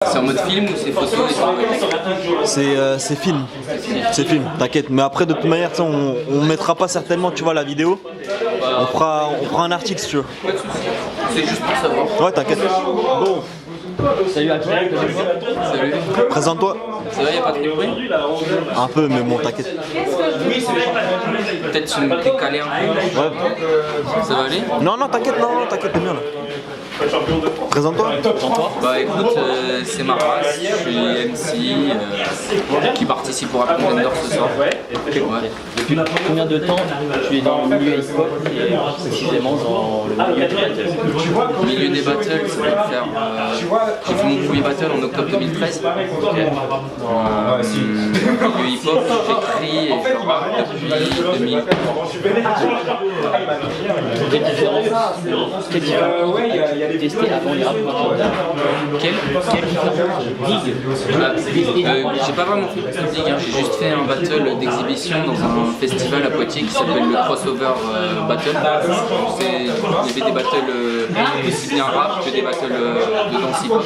C'est en mode film ou c'est photo et C'est film. C'est film, t'inquiète. Mais après, de toute manière, on mettra pas certainement, tu vois, la vidéo. On fera un article si tu veux. C'est juste pour savoir. Ouais, t'inquiète. Bon. Salut à toi. Salut. Présente-toi. Ça va, y'a pas trop de bruit? Un peu, mais bon, t'inquiète. Peut-être se me décaler un peu. Ouais. Ça va aller? Non, t'inquiète, t'inquiète, t'es bien là. Présente-toi. Bah écoute, c'est ma race, je suis MC qui participe au Rap Contender ce soir. Ouais. Depuis combien de temps tu es dans le milieu hip-hop et précisément dans le milieu des battles? Au milieu des battles, ça va faire. J'ai fait mon premier battle en octobre 2013. Milieu hip-hop, j'écris et je rappe depuis 2000. Quelle différence testé avant les rap contenders? Quelle différence de ligue? J'ai pas vraiment fait de ligue, hein. J'ai juste fait un battle d'exhibition dans un festival à Poitiers qui s'appelle le Crossover Battle. Il y avait des battles aussi bien rap que des battles de danse hip-hop.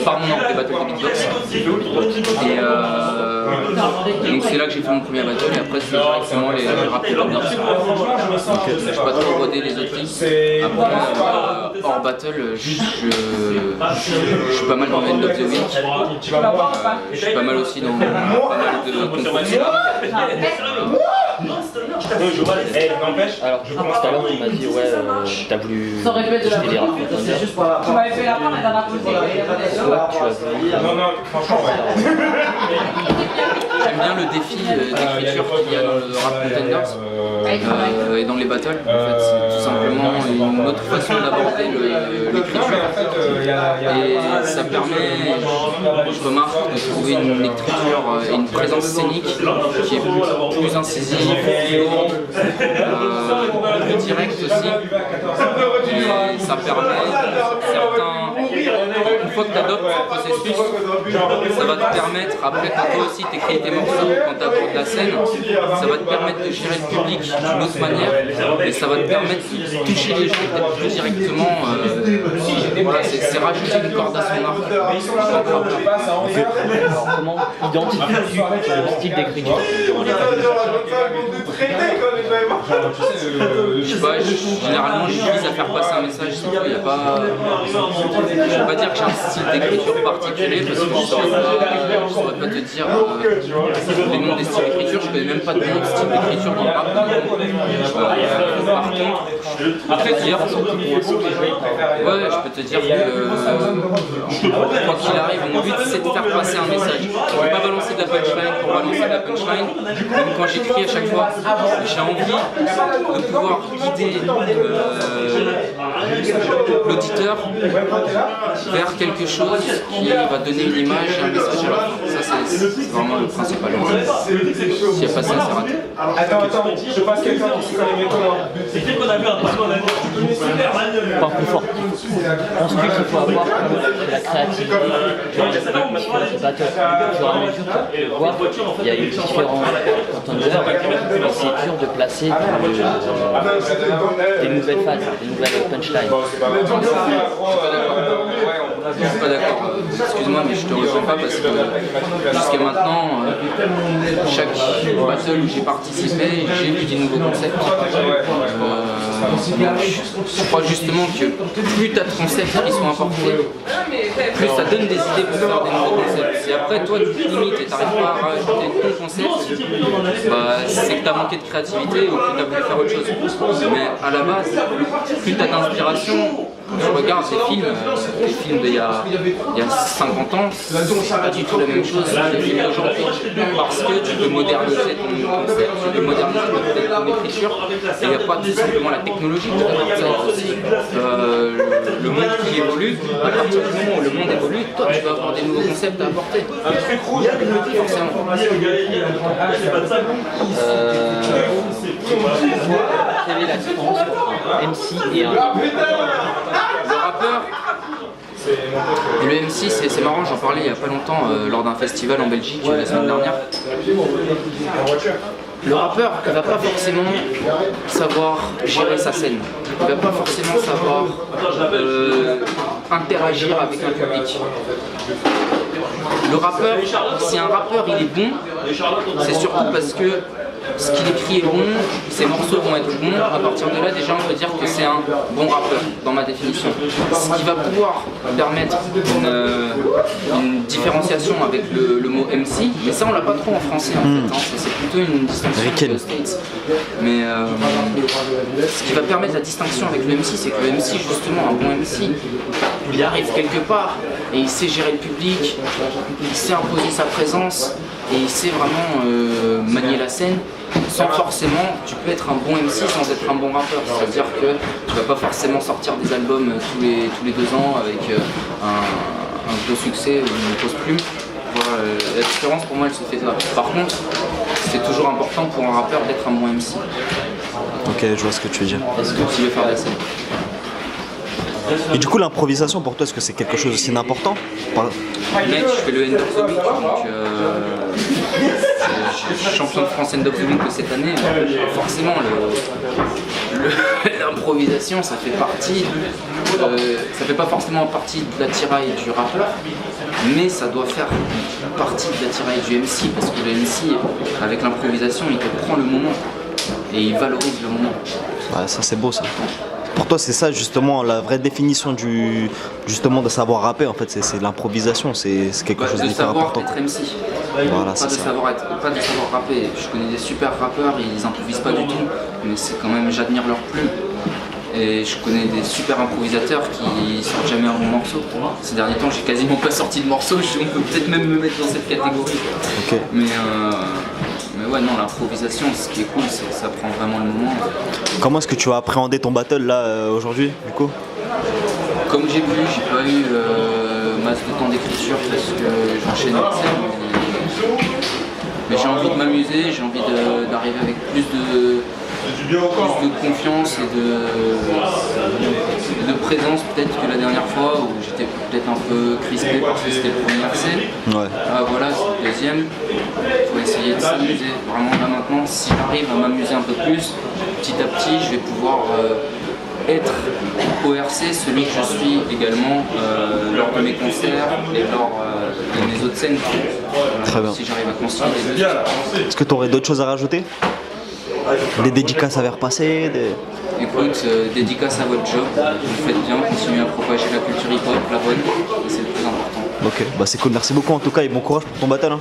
Pardon, non, des battles de beatbox. Et donc c'est là que j'ai fait mon premier battle et après c'est directement les rap contenders. Je suis pas trop rodé les autres ligues. Après, hors battle, je suis pas mal dans le End of the Week. Je suis pas mal aussi dans pas mal de concours. Alors tout à l'heure tu m'as dit ouais t'as voulu acheter les rap contenders. Tu m'avais fait la fin, mais t'en as posé. Toi tu as voulu. J'aime bien le défi d'écriture qu'il y a dans le Rap Contenders et dans les battles. En fait, c'est tout simplement une autre façon d'aborder l'écriture. Et ça permet, je remarque, de trouver une écriture et une présence scénique qui est plus incisive, plus lourde, plus directe aussi. Et ça permet une fois que tu adoptes ce processus, ça va te permettre, après quand toi aussi t'écris tes morceaux, quand tu abordes la scène, ça va te permettre de gérer le public d'une autre manière, et ça va te permettre de toucher les gens peut-être plus directement. Voilà, c'est rajouter une corde à son arc. Alors comment identifies-tu le style d'écriture? Je sais pas, généralement j'utilise à faire passer un message, c'est tout, il n'y a pas... Je ne vais pas dire que j'ai un style d'écriture particulier parce que je ne saurais pas te dire les noms des styles d'écriture, je ne connais même pas de nom de style d'écriture dans le rap. Par contre, je peux te dire, ouais, je peux te dire que quoi qu'il arrive, mon but c'est de faire passer un message. Je ne vais pas balancer de la punchline pour balancer de la punchline. Même quand j'écris à chaque fois, j'ai envie de pouvoir guider l'auditeur vers quelque chose qui va donner une image et un message à la fin. Ça c'est vraiment le principal. S'il n'y a pas ça, c'est raté. Attends, je passe quelqu'un qui se connaît mieux que moi. Pas plus fort. Ensuite il faut avoir la créativité dans les battles. Au fur et à mesure tu peux voir il y a eu différents contenders et c'est dur de placer des nouvelles phases, des nouvelles punchlines. Je suis pas d'accord, excuse-moi mais je te rejoins pas parce que jusqu'à maintenant, chaque battle où j'ai participé, j'ai vu des nouveaux concepts. Je crois justement que plus tu as de concepts qui sont apportés, plus ça donne des idées pour faire des nouveaux concepts. Si après toi tu te limites et tu n'arrives pas à rajouter de bons concepts, bah, c'est que tu as manqué de créativité ou que tu as voulu faire autre chose. Mais à la base, plus tu as d'inspiration, je regarde des films d'il y a 50 ans, c'est pas du tout la même chose que les films d'aujourd'hui. Parce que tu peux moderniser ton concept, tu peux moderniser ton écriture, et il n'y a pas tout simplement la technologie qui apporte ça aussi. Le monde qui évolue, à partir du moment où le monde évolue, toi tu vas avoir des nouveaux concepts à apporter. Forcément. Quelle est la différence entre un MC et un rappeur? Et le MC, c'est marrant, j'en parlais il n'y a pas longtemps lors d'un festival en Belgique la semaine dernière. Le rappeur ne va pas forcément savoir gérer sa scène, il ne va pas forcément savoir interagir avec un public. Le rappeur, si un rappeur il est bon, c'est surtout parce que ce qu'il écrit est bon, ses morceaux vont être bons. À partir de là, déjà, on peut dire que c'est un bon rappeur, dans ma définition. Ce qui va pouvoir permettre une différenciation avec le mot MC, mais ça, on l'a pas trop en français, en fait. Hein. C'est plutôt une distinction avec les States. Mais ce qui va permettre la distinction avec le MC, c'est que le MC, justement, un bon MC, il arrive quelque part et il sait gérer le public, il sait imposer sa présence et il sait vraiment manier la scène sans forcément, tu peux être un bon MC sans être un bon rappeur, c'est-à-dire que tu vas pas forcément sortir des albums tous les 2 ans avec un gros succès ou une grosse plume. Voilà, la différence pour moi elle se fait là. Par contre, c'est toujours important pour un rappeur d'être un bon MC. Ok, je vois ce que tu veux dire. Est-ce que tu veux faire de la scène? Et du coup, l'improvisation pour toi, est-ce que c'est quelque chose aussi d'important? Mec, je fais le End of the Week, donc je suis champion de France End of the Week de cette année. Forcément, l'improvisation, ça fait partie, ça fait pas forcément partie de l'attirail du rappeur, mais ça doit faire partie de l'attirail du MC, parce que le MC, avec l'improvisation, il te prend le moment et il valorise le moment. Ouais, ça c'est beau ça. Pour toi, c'est ça justement la vraie définition justement de savoir rapper en fait, c'est l'improvisation, c'est quelque chose d'hyper important. De savoir être MC, voilà, pas de savoir rapper. Je connais des super rappeurs, ils improvisent pas du tout, mais c'est quand même, j'admire leur plume. Et je connais des super improvisateurs qui sortent jamais un bon morceau. Ces derniers temps, j'ai quasiment pas sorti de morceau, on peut peut-être même me mettre dans cette catégorie. Okay. Mais ouais, non, l'improvisation, ce qui est cool, c'est que ça prend vraiment le moment. Comment est-ce que tu vas appréhender ton battle là aujourd'hui, du coup? Comme j'ai pu, j'ai pas eu masse de temps d'écriture parce que j'enchaîne les scènes. Mais j'ai envie de m'amuser, j'ai envie d'arriver avec plus de confiance et de présence peut-être que la dernière fois où j'étais peut-être un peu crispé parce que c'était le premier accès. Ouais. Voilà, c'est le deuxième. Il faut essayer de s'amuser. Vraiment là maintenant, si j'arrive à m'amuser un peu plus, petit à petit, je vais pouvoir être au RC celui que je suis également lors de mes concerts et lors de mes autres scènes. Très bien. Si j'arrive à construire les deux. Est-ce que tu aurais d'autres choses à rajouter? Des dédicaces à faire passer Écoute, dédicace à votre job, vous faites bien, continuez à propager la culture hip-hop, la bonne, c'est le plus important. Ok, bah c'est cool, merci beaucoup en tout cas et bon courage pour ton battle. Hein.